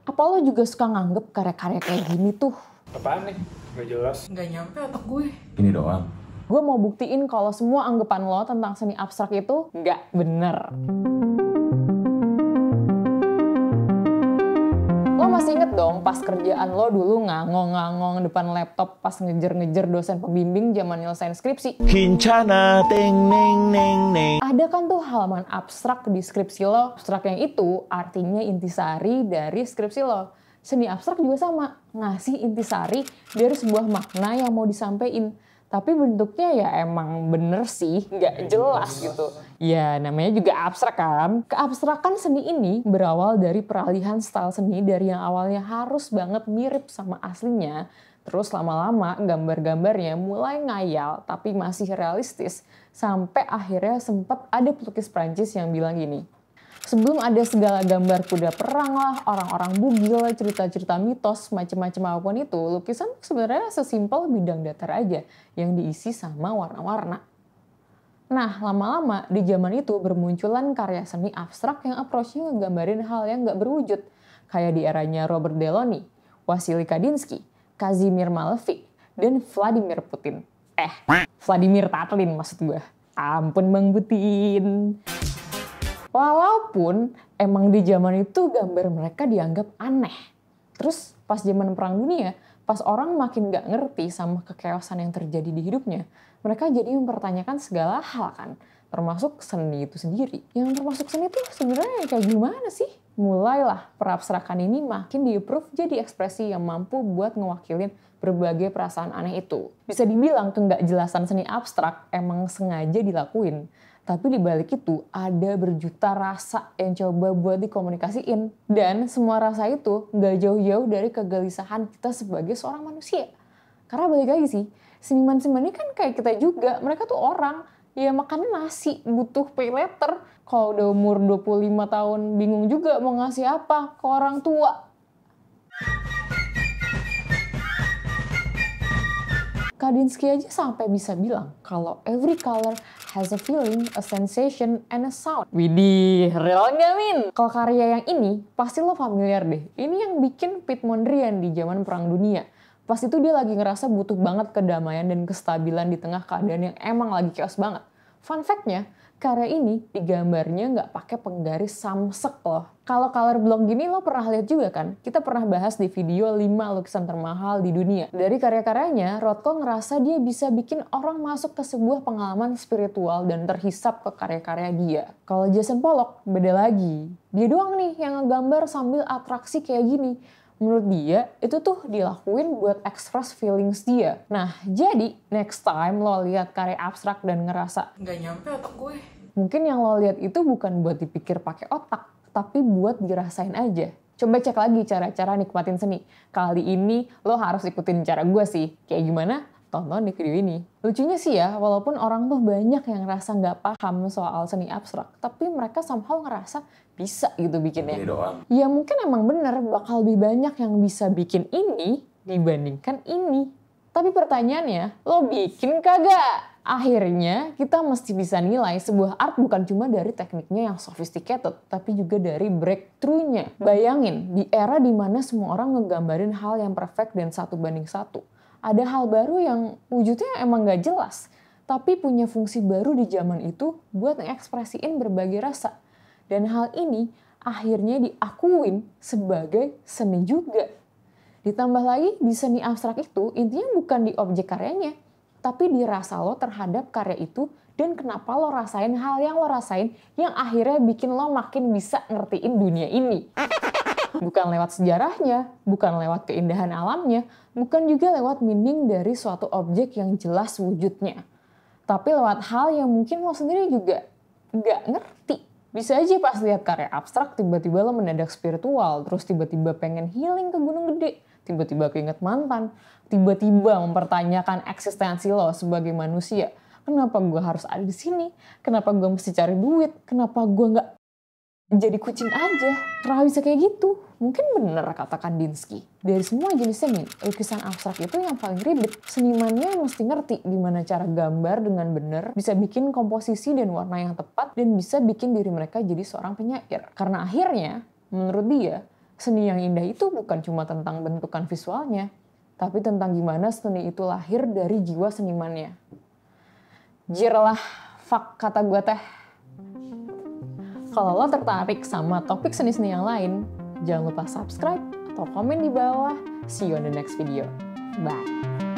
Apa lo juga suka nganggep karya-karya kayak gini tuh? Apaan nih? Gak jelas. Nggak nyampe otak gue. Ini doang. Gue mau buktiin kalau semua anggapan lo tentang seni abstrak itu nggak bener. Lo masih inget dong pas kerjaan lo dulu ngangong-ngangong depan laptop pas ngejer-ngejer dosen pembimbing zaman nyelesain skripsi? Kincana, teng, neng, neng, neng. Ada kan tuh halaman abstrak di skripsi lo. Abstrak yang itu artinya intisari dari skripsi lo. Seni abstrak juga sama, ngasih intisari dari sebuah makna yang mau disampaikan. Tapi bentuknya ya emang bener sih, nggak jelas gitu. Ya namanya juga abstrak kan. Keabstrakan seni ini berawal dari peralihan style seni dari yang awalnya harus banget mirip sama aslinya. Terus lama-lama gambar-gambarnya mulai ngayal tapi masih realistis. Sampai akhirnya sempat ada pelukis Prancis yang bilang gini, sebelum ada segala gambar kuda perang lah, orang-orang bugil, cerita-cerita mitos, macam-macam apapun itu, lukisan sebenarnya sesimpel bidang datar aja yang diisi sama warna-warna. Nah, lama-lama di zaman itu bermunculan karya seni abstrak yang approach-nya ngegambarin hal yang nggak berwujud. Kayak di eranya Robert Delaunay, Wassily Kandinsky, Kazimir Malevich, dan Vladimir Putin. Vladimir Tatlin maksud gue. Ampun Bang Putin. Walaupun emang di zaman itu gambar mereka dianggap aneh. Terus pas zaman Perang Dunia, pas orang makin gak ngerti sama kekeosan yang terjadi di hidupnya, mereka jadi mempertanyakan segala hal kan, termasuk seni itu sendiri. Yang termasuk seni itu sebenarnya kayak gimana sih? Mulailah perabstrakan ini makin di-approve jadi ekspresi yang mampu buat ngewakilin berbagai perasaan aneh itu. Bisa dibilang kegak-jelasan seni abstrak emang sengaja dilakuin. Tapi di balik itu ada berjuta rasa yang coba buat dikomunikasiin. Dan semua rasa itu gak jauh-jauh dari kegelisahan kita sebagai seorang manusia. Karena balik lagi sih, seniman-seniman ini kan kayak kita juga. Mereka tuh orang, ya makannya nasi, butuh pay letter. Kalau udah umur 25 tahun bingung juga mau ngasih apa ke orang tua. Kandinsky aja sampai bisa bilang kalau every color has a feeling, a sensation, and a sound. Widih, real nggak Min? Kalau karya yang ini, pasti lo familiar deh. Ini yang bikin Piet Mondrian di zaman Perang Dunia. Pas itu dia lagi ngerasa butuh banget kedamaian dan kestabilan di tengah keadaan yang emang lagi chaos banget. Fun fact-nya, karya ini digambarnya nggak pakai penggaris samsek loh. Kalau color block gini lo pernah lihat juga kan? Kita pernah bahas di video 5 lukisan termahal di dunia. Dari karya-karyanya, Rothko ngerasa dia bisa bikin orang masuk ke sebuah pengalaman spiritual dan terhisap ke karya-karya dia. Kalau Jackson Pollock, beda lagi. Dia doang nih yang ngegambar sambil atraksi kayak gini. Menurut dia, itu tuh dilakuin buat express feelings dia. Nah, jadi next time lo lihat karya abstrak dan ngerasa Nggak nyampe otak gue. mungkin yang lo lihat itu bukan buat dipikir pakai otak, tapi buat dirasain aja. Coba cek lagi cara-cara nikmatin seni. Kali ini lo harus ikutin cara gue sih. Kayak gimana? Tonton di video ini. Lucunya sih ya, walaupun orang tuh banyak yang ngerasa nggak paham soal seni abstrak, tapi mereka somehow ngerasa bisa gitu bikinnya. Ini doang. Ya mungkin emang bener bakal lebih banyak yang bisa bikin ini dibandingkan ini. Tapi pertanyaannya, lo bikin kagak? Akhirnya kita mesti bisa nilai sebuah art bukan cuma dari tekniknya yang sophisticated, tapi juga dari breakthrough-nya. Bayangin, di era dimana semua orang ngegambarin hal yang perfect dan 1:1. Ada hal baru yang wujudnya emang gak jelas, tapi punya fungsi baru di zaman itu buat ngekspresiin berbagai rasa. Dan hal ini akhirnya diakuin sebagai seni juga. Ditambah lagi di seni abstrak itu intinya bukan di objek karyanya, tapi di rasa lo terhadap karya itu dan kenapa lo rasain hal yang lo rasain yang akhirnya bikin lo makin bisa ngertiin dunia ini. Bukan lewat sejarahnya, bukan lewat keindahan alamnya, bukan juga lewat meaning dari suatu objek yang jelas wujudnya. Tapi lewat hal yang mungkin lo sendiri juga nggak ngerti. Bisa aja pas lihat karya abstrak tiba-tiba lo mendadak spiritual, terus tiba-tiba pengen healing ke Gunung Gede, tiba-tiba keinget mantan, tiba-tiba mempertanyakan eksistensi lo sebagai manusia. Kenapa gue harus ada di sini? Kenapa gue mesti cari duit? Kenapa gue nggak jadi kucing aja? Kenapa bisa kayak gitu? Mungkin bener kata Kandinsky. Dari semua jenis seni, lukisan abstrak itu yang paling ribet. Senimannya mesti ngerti gimana cara gambar dengan bener, bisa bikin komposisi dan warna yang tepat, dan bisa bikin diri mereka jadi seorang penyair. Karena akhirnya, menurut dia, Seni yang indah itu bukan cuma tentang bentukan visualnya, tapi tentang gimana seni itu lahir dari jiwa senimannya. Jirlah, fuck kata gue teh. Kalau lo tertarik sama topik seni-seni yang lain, jangan lupa subscribe atau komen di bawah. See you on the next video. Bye.